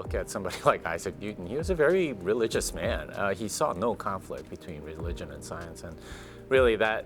look at somebody like Isaac Newton, he was a very religious man. He saw no conflict between religion and science, and really that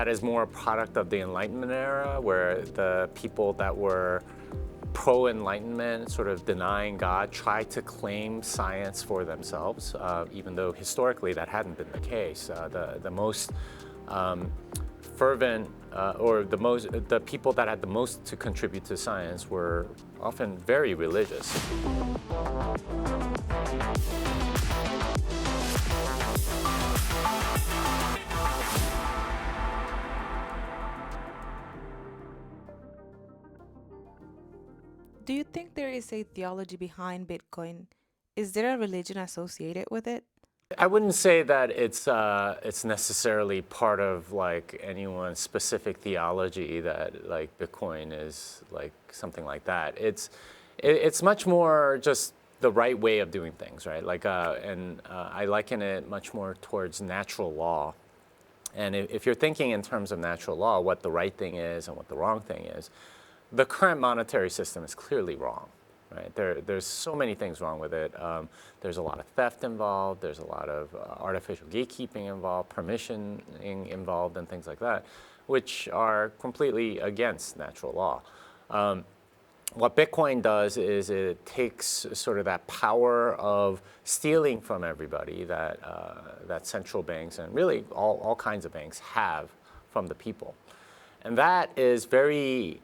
is more a product of the Enlightenment era, where the people that were pro-Enlightenment, sort of denying God, tried to claim science for themselves, even though historically that hadn't been the case. The most fervent or the people that had the most to contribute to science were often very religious. Do you think there is a theology behind Bitcoin? Is there a religion associated with it? I wouldn't say that it's necessarily part of like anyone's specific theology that like Bitcoin is like something like that. It's much more just the right way of doing things, right? Like I liken it much more towards natural law. And if you're thinking in terms of natural law, what the right thing is and what the wrong thing is, the current monetary system is clearly wrong, right? There's so many things wrong with it. There's a lot of theft involved. There's a lot of artificial gatekeeping involved, permissioning involved, and things like that, which are completely against natural law. What Bitcoin does is it takes sort of that power of stealing from everybody that central banks and really all kinds of banks have from the people. And that is very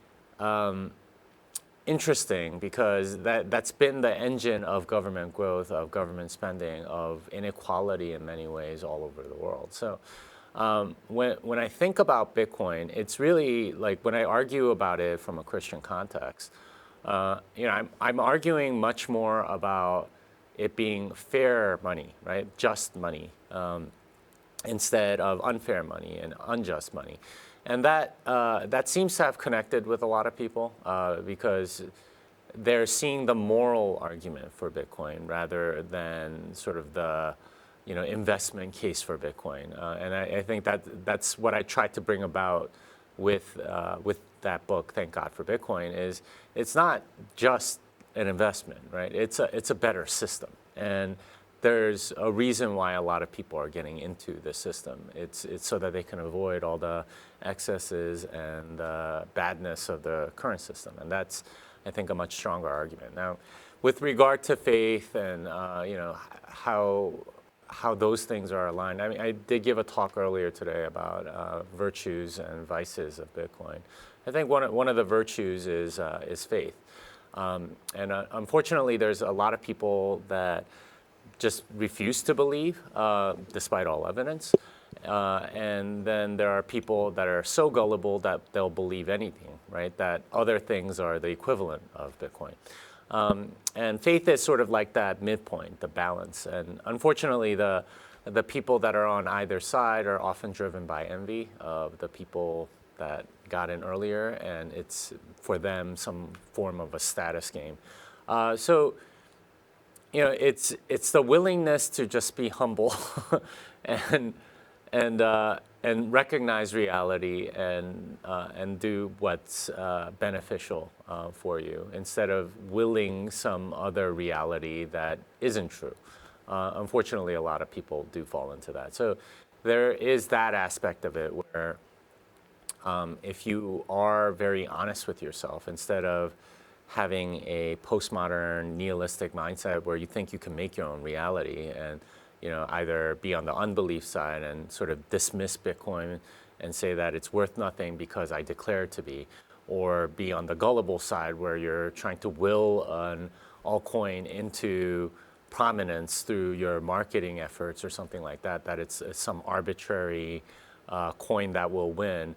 interesting because that's been the engine of government growth, of government spending, of inequality in many ways all over the world. So when I think about Bitcoin, it's really like when I argue about it from a Christian context, I'm arguing much more about it being fair money, right? Just money, instead of unfair money and unjust money. And that seems to have connected with a lot of people because they're seeing the moral argument for Bitcoin rather than sort of the investment case for Bitcoin. And I think that's what I tried to bring about with that book, Thank God for Bitcoin, is it's not just an investment, right? It's a better system. And there's a reason why a lot of people are getting into this system. It's so that they can avoid all the excesses and the badness of the current system. And that's, I think, a much stronger argument. Now, with regard to faith and how those things are aligned, I mean, I did give a talk earlier today about virtues and vices of Bitcoin. I think one of the virtues is faith. And unfortunately, there's a lot of people that just refuse to believe despite all evidence. And then there are people that are so gullible that they'll believe anything, right? That other things are the equivalent of Bitcoin. And faith is sort of like that midpoint, the balance. And unfortunately, the people that are on either side are often driven by envy of the people that got in earlier, and it's for them some form of a status game. So it's the willingness to just be humble and recognize reality and do what's beneficial for you instead of willing some other reality that isn't true. Unfortunately, a lot of people do fall into that. So there is that aspect of it where if you are very honest with yourself, instead of having a postmodern nihilistic mindset where you think you can make your own reality and either be on the unbelief side and sort of dismiss Bitcoin and say that it's worth nothing because I declare it to be, or be on the gullible side where you're trying to will an altcoin into prominence through your marketing efforts or something like that, that it's some arbitrary coin that will win.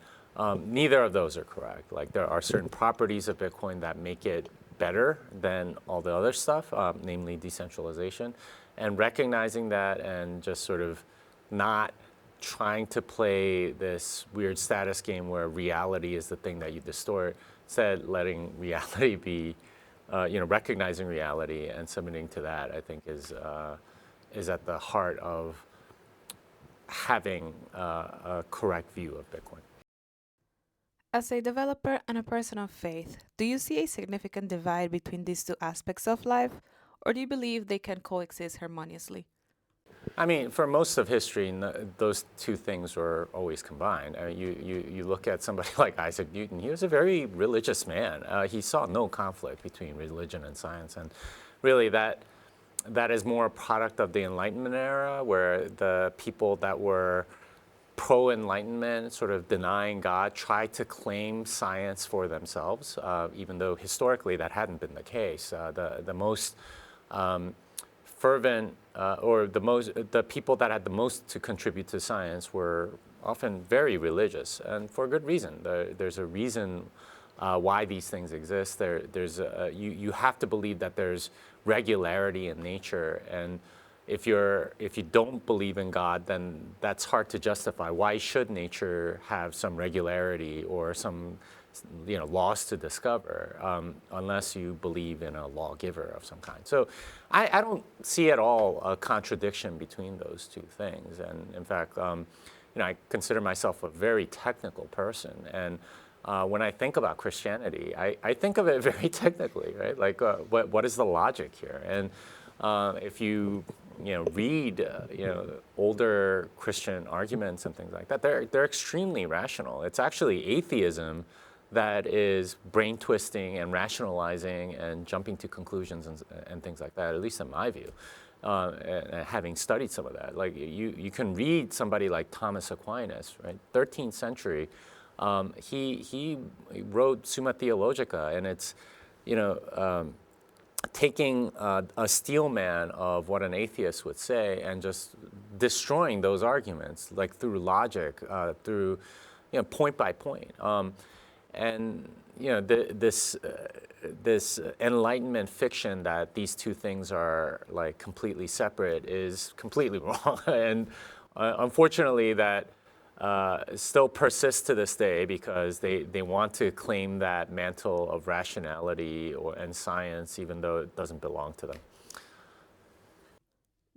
Neither of those are correct. Like there are certain properties of Bitcoin that make it better than all the other stuff, namely decentralization. And recognizing that and just sort of not trying to play this weird status game where reality is the thing that you distort, instead letting reality be, recognizing reality and submitting to that, I think is at the heart of having a correct view of Bitcoin. As a developer and a person of faith, do you see a significant divide between these two aspects of life? Or do you believe they can coexist harmoniously? I mean, for most of history, those two things were always combined. You look at somebody like Isaac Newton, he was a very religious man. He saw no conflict between religion and science. And really, that is more a product of the Enlightenment era, where the people that were pro-Enlightenment, sort of denying God, tried to claim science for themselves, even though historically that hadn't been the case. The most fervent or the people that had the most to contribute to science were often very religious, and for good reason. There's a reason why these things exist. You have to believe that there's regularity in nature, and if you don't believe in God, then that's hard to justify. Why should nature have some regularity or some laws to discover, unless you believe in a lawgiver of some kind? So I don't see at all a contradiction between those two things. And in fact, I consider myself a very technical person. And when I think about Christianity, I think of it very technically, right? Like, what is the logic here? And if you read older Christian arguments and things like that, they're extremely rational. It's actually atheism that is brain twisting and rationalizing and jumping to conclusions and things like that, at least in my view. And having studied some of that, like you can read somebody like Thomas Aquinas, right? 13th century, he wrote Summa Theologica, and it's taking a steel man of what an atheist would say and just destroying those arguments, like through logic, through point by point. And this Enlightenment fiction that these two things are like completely separate is completely wrong. And unfortunately, that still persists to this day, because they want to claim that mantle of rationality and science, even though it doesn't belong to them.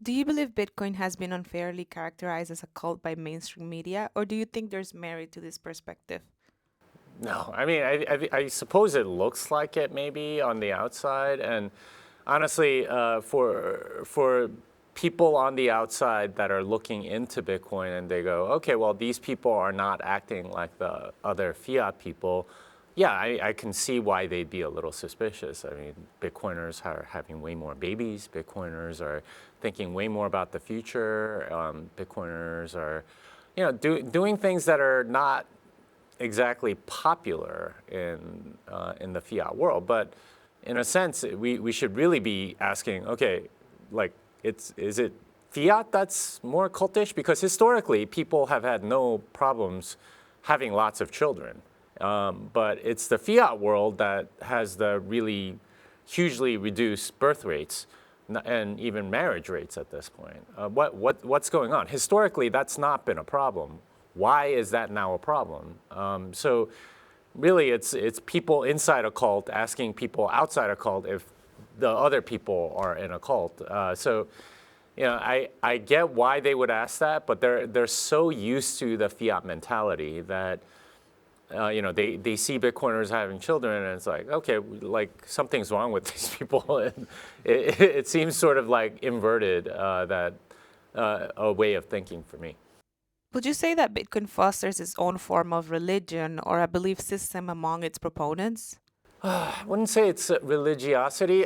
Do you believe Bitcoin has been unfairly characterized as a cult by mainstream media, or do you think there's merit to this perspective? No, I mean, I suppose it looks like it maybe on the outside, and honestly, for people on the outside that are looking into Bitcoin and they go, okay, well, these people are not acting like the other fiat people. Yeah, I can see why they'd be a little suspicious. I mean, Bitcoiners are having way more babies. Bitcoiners are thinking way more about the future. Bitcoiners are, doing things that are not exactly popular in the fiat world. But in a sense, we should really be asking, okay, like, is it fiat that's more cultish? Because historically, people have had no problems having lots of children. But it's the fiat world that has the really hugely reduced birth rates and even marriage rates at this point. What's going on? Historically, that's not been a problem. Why is that now a problem? So really, it's people inside a cult asking people outside a cult if the other people are in a cult. So I get why they would ask that, but they're so used to the fiat mentality that they see Bitcoiners having children, and it's like, okay, like something's wrong with these people. And it seems sort of like inverted, that a way of thinking for me. Would you say that Bitcoin fosters its own form of religion or a belief system among its proponents? I wouldn't say it's religiosity.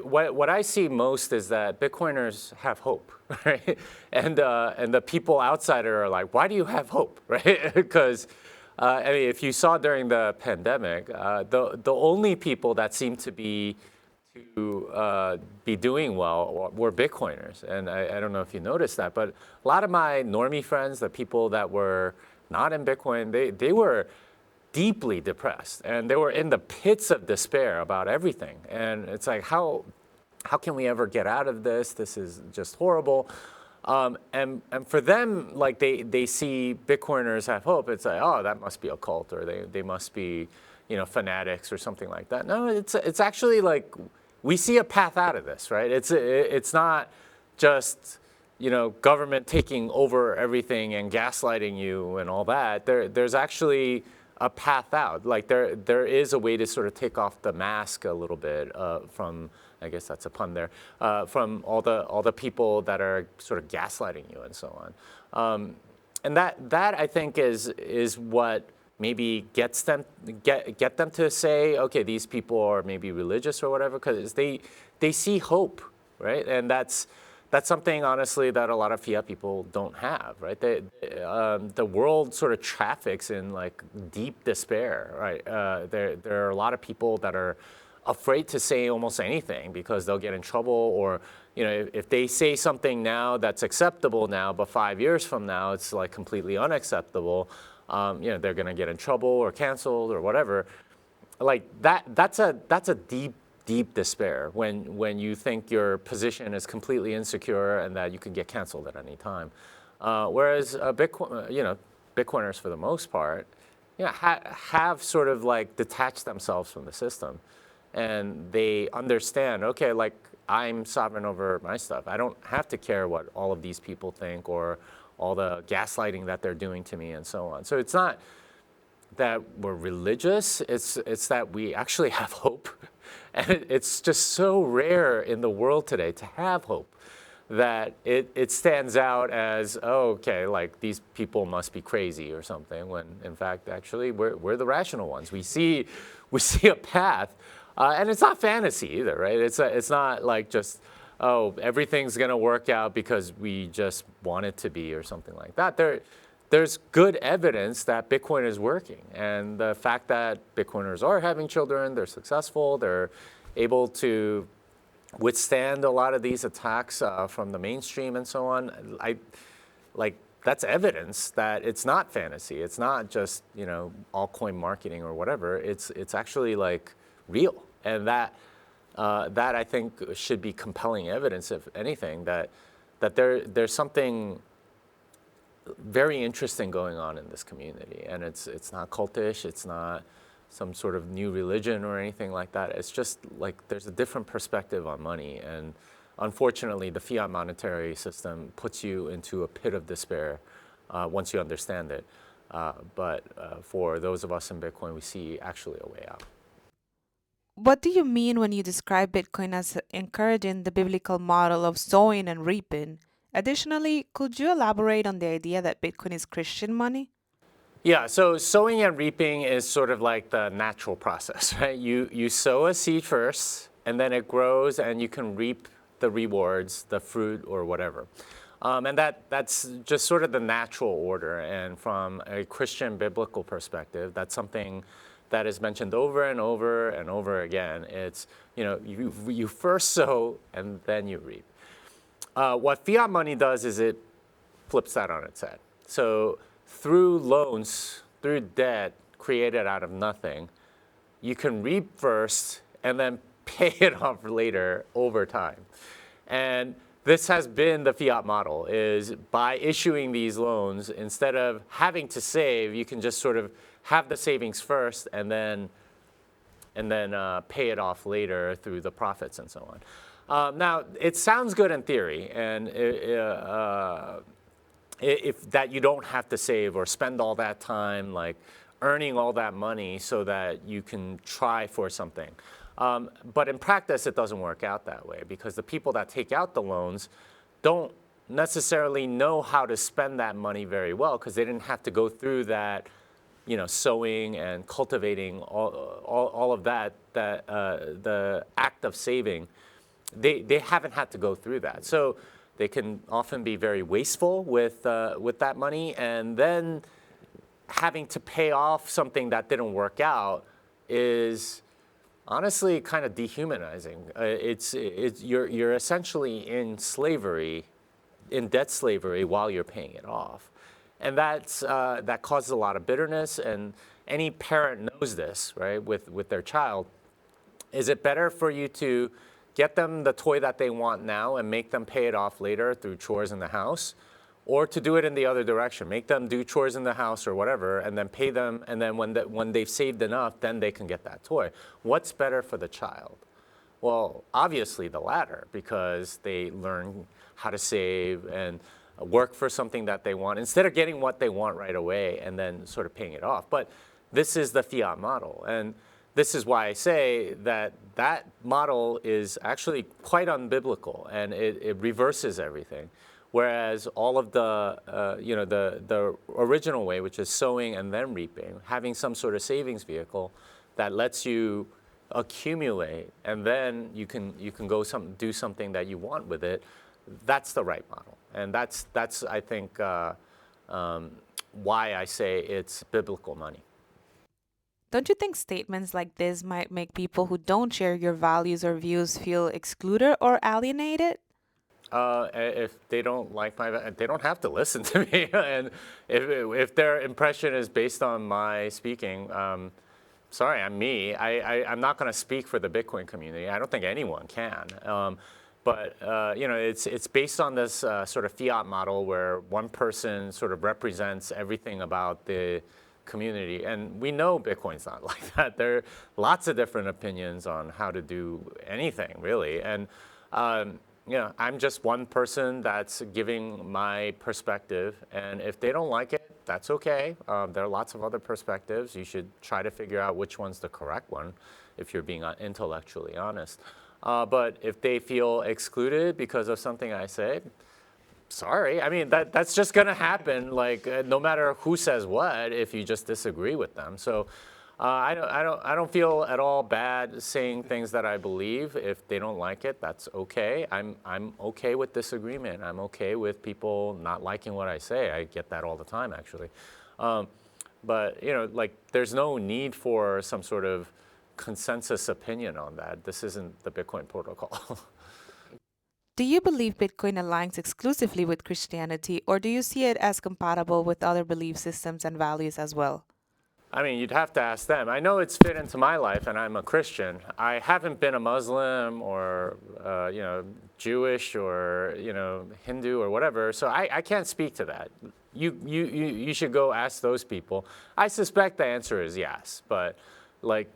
What I see most is that Bitcoiners have hope, right? And the people outside are like, why do you have hope, right? Because I mean, if you saw during the pandemic, the only people that seemed to be doing well were Bitcoiners. And I don't know if you noticed that, but a lot of my normie friends, the people that were not in Bitcoin, they were deeply depressed, and they were in the pits of despair about everything. And it's like, how can we ever get out of this? This is just horrible. And for them, like they see Bitcoiners have hope. It's like, oh, that must be a cult, or they must be, fanatics or something like that. No, it's actually like we see a path out of this, right? It's not just government taking over everything and gaslighting you and all that. There's actually a path out. Like there is a way to sort of take off the mask a little bit from I guess that's a pun there, from all the people that are sort of gaslighting you and so on. And that I think is what maybe gets them get them to say, okay, these people are maybe religious or whatever, because they see hope, right? And that's something, honestly, that a lot of fiat people don't have, right? The world sort of traffics in like deep despair, right? There are a lot of people that are afraid to say almost anything because they'll get in trouble, or if they say something now that's acceptable now, but 5 years from now it's like completely unacceptable, they're going to get in trouble or canceled or whatever. Like that's a deep despair when you think your position is completely insecure and that you can get canceled at any time. Whereas Bitcoiners, for the most part, have sort of like detached themselves from the system, and they understand, okay, like I'm sovereign over my stuff. I don't have to care what all of these people think or all the gaslighting that they're doing to me and so on. So it's not that we're religious, it's that we actually have hope. And it's just so rare in the world today to have hope that it stands out as, oh, okay, like these people must be crazy or something, when in fact, actually, we're the rational ones. We see a path, and it's not fantasy either, right? It's not like just, oh, everything's gonna work out because we just want it to be or something like that. There's good evidence that Bitcoin is working, and the fact that Bitcoiners are having children, they're successful, they're able to withstand a lot of these attacks from the mainstream and so on. That's evidence that it's not fantasy. It's not just altcoin marketing or whatever. It's actually like real, and that I think should be compelling evidence, if anything, that there's something very interesting going on in this community, and it's not cultish, it's not some sort of new religion or anything like that. It's just like there's a different perspective on money, and unfortunately the fiat monetary system puts you into a pit of despair once you understand it. But for those of us in Bitcoin, we see actually a way out. What do you mean when you describe Bitcoin as encouraging the biblical model of sowing and reaping? Additionally, could you elaborate on the idea that Bitcoin is Christian money? Yeah, so sowing and reaping is sort of like the natural process, right? You sow a seed first, and then it grows, and you can reap the rewards, the fruit, or whatever. And that's just sort of the natural order. And from a Christian biblical perspective, that's something that is mentioned over and over and over again. It's, you first sow, and then you reap. What fiat money does is it flips that on its head. So through loans, through debt created out of nothing, you can reap first and then pay it off later over time. And this has been the fiat model, is by issuing these loans, instead of having to save, you can just sort of have the savings first and then pay it off later through the profits and so on. Now, it sounds good in theory, and if that you don't have to save or spend all that time like earning all that money so that you can try for something. But in practice, it doesn't work out that way, because the people that take out the loans don't necessarily know how to spend that money very well, because they didn't have to go through that, sowing and cultivating all of that, the act of saving. They haven't had to go through that. So they can often be very wasteful with that money, and then having to pay off something that didn't work out is honestly kind of dehumanizing. You're essentially in slavery, in debt slavery, while you're paying it off, and that causes a lot of bitterness. And any parent knows this, right? With their child, is it better for you to get them the toy that they want now and make them pay it off later through chores in the house, or to do it in the other direction, make them do chores in the house or whatever, and then pay them, and then when they've saved enough, then they can get that toy? What's better for the child? Well, obviously the latter, because they learn how to save and work for something that they want, instead of getting what they want right away and then sort of paying it off. But this is the fiat model. And this is why I say that that model is actually quite unbiblical, and it reverses everything. Whereas all of the, the original way, which is sowing and then reaping, having some sort of savings vehicle that lets you accumulate, and then you can go do something that you want with it. That's the right model, and that's I think why I say it's biblical money. Don't you think statements like this might make people who don't share your values or views feel excluded or alienated? If they don't like they don't have to listen to me. And if their impression is based on my speaking, sorry, I'm me. I'm not going to speak for the Bitcoin community. I don't think anyone can. But it's based on this sort of fiat model where one person sort of represents everything about the community, and we know Bitcoin's not like that. There are lots of different opinions on how to do anything, really, and I'm just one person that's giving my perspective, and if they don't like it, that's okay. There are lots of other perspectives. You should try to figure out which one's the correct one if you're being intellectually honest. But if they feel excluded because of something I say, sorry. I mean, that's just going to happen, like, no matter who says what, if you just disagree with them. So I don't feel at all bad saying things that I believe. If they don't like it, that's okay. I'm okay with disagreement. I'm okay with people not liking what I say. I get that all the time, actually. But, like, there's no need for some sort of consensus opinion on that. This isn't the Bitcoin protocol. Do you believe Bitcoin aligns exclusively with Christianity, or do you see it as compatible with other belief systems and values as well? I mean, you'd have to ask them. I know it's fit into my life, and I'm a Christian. I haven't been a Muslim or, Jewish or, Hindu or whatever, so I can't speak to that. You should go ask those people. I suspect the answer is yes, but like,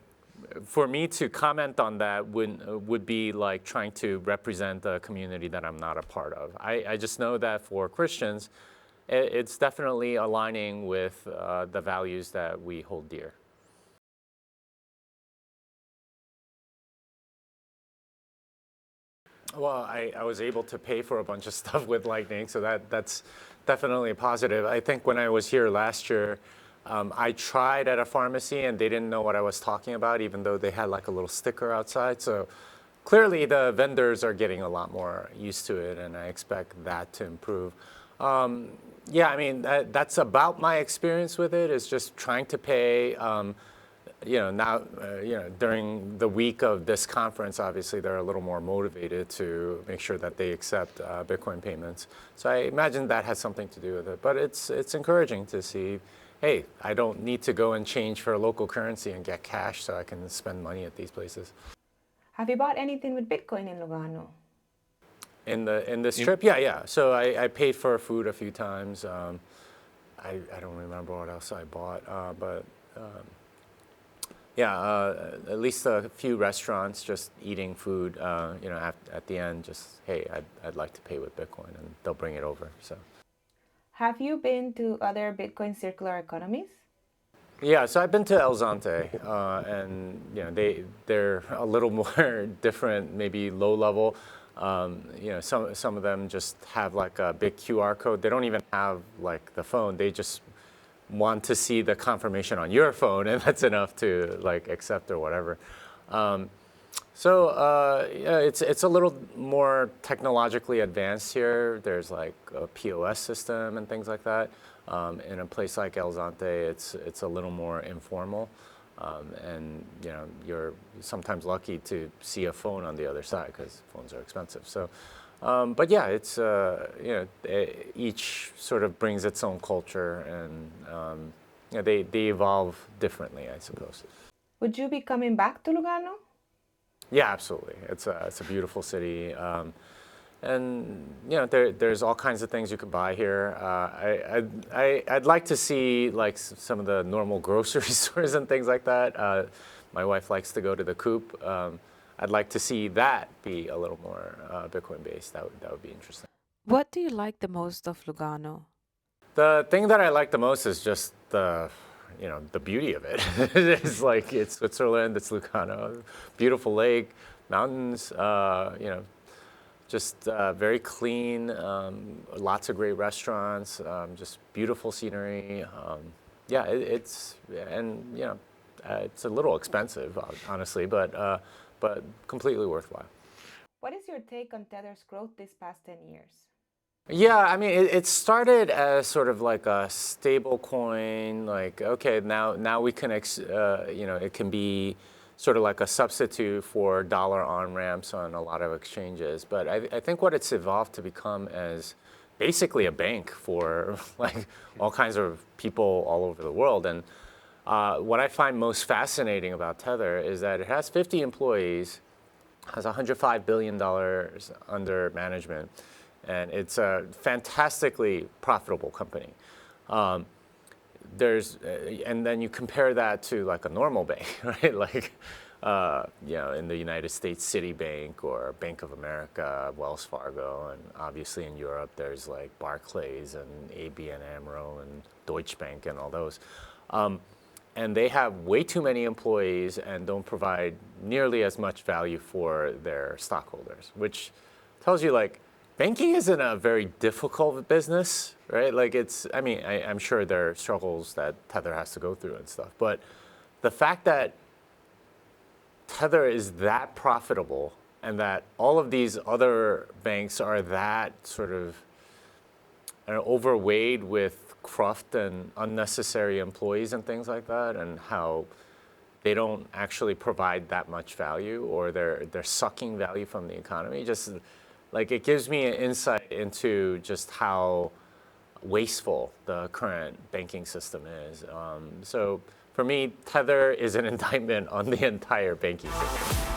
for me to comment on that would be like trying to represent a community that I'm not a part of. I just know that for Christians, it's definitely aligning with the values that we hold dear. Well, I was able to pay for a bunch of stuff with Lightning, so that's definitely a positive. I think when I was here last year, I tried at a pharmacy and they didn't know what I was talking about, even though they had like a little sticker outside. So clearly the vendors are getting a lot more used to it, and I expect that to improve. Yeah, I mean, that's about my experience with it, is just trying to pay. During the week of this conference, obviously they're a little more motivated to make sure that they accept Bitcoin payments. So I imagine that has something to do with it. But it's encouraging to see, hey, I don't need to go and change for a local currency and get cash so I can spend money at these places. Have you bought anything with Bitcoin in Lugano? In this trip, yeah. So I paid for food a few times. I don't remember what else I bought, but at least a few restaurants, just eating food. At the end, just, hey, I'd like to pay with Bitcoin, and they'll bring it over. So. Have you been to other Bitcoin circular economies? Yeah, so I've been to El Zonte, and they're a little more different, maybe low level. Some of them just have like a big QR code. They don't even have like the phone. They just want to see the confirmation on your phone, and that's enough to like accept or whatever. It's a little more technologically advanced here. There's like a POS system and things like that. In a place like El Zonte, it's a little more informal. And you're sometimes lucky to see a phone on the other side because phones are expensive. So, but yeah, it's each sort of brings its own culture, and they evolve differently, I suppose. Would you be coming back to Lugano? Yeah, absolutely. It's a beautiful city. And there's all kinds of things you could buy here. I'd like to see like some of the normal grocery stores and things like that. My wife likes to go to the Coop. I'd like to see that be a little more Bitcoin based. That would be interesting. What do you like the most of Lugano? The thing that I like the most is just the the beauty of it. It's like it's Switzerland, it's Lugano, beautiful lake, mountains, just very clean, lots of great restaurants, just beautiful scenery. Yeah, it's a little expensive, honestly, but completely worthwhile. What is your take on Tether's growth these past 10 years? Yeah, I mean, it started as sort of like a stable coin, like, okay, now we can, it can be sort of like a substitute for dollar on-ramps on a lot of exchanges. But I think what it's evolved to become is basically a bank for like all kinds of people all over the world. And what I find most fascinating about Tether is that it has 50 employees, has $105 billion under management, and it's a fantastically profitable company. And then you compare that to like a normal bank, right? Like, in the United States, Citibank or Bank of America, Wells Fargo, and obviously in Europe, there's like Barclays and ABN AMRO and Deutsche Bank and all those. And they have way too many employees and don't provide nearly as much value for their stockholders, which tells you like, banking isn't a very difficult business, right? Like I'm sure there are struggles that Tether has to go through and stuff, but the fact that Tether is that profitable and that all of these other banks are that sort of overweight with cruft and unnecessary employees and things like that, and how they don't actually provide that much value, or they're sucking value from the economy, just like it gives me an insight into just how wasteful the current banking system is. So for me, Tether is an indictment on the entire banking system.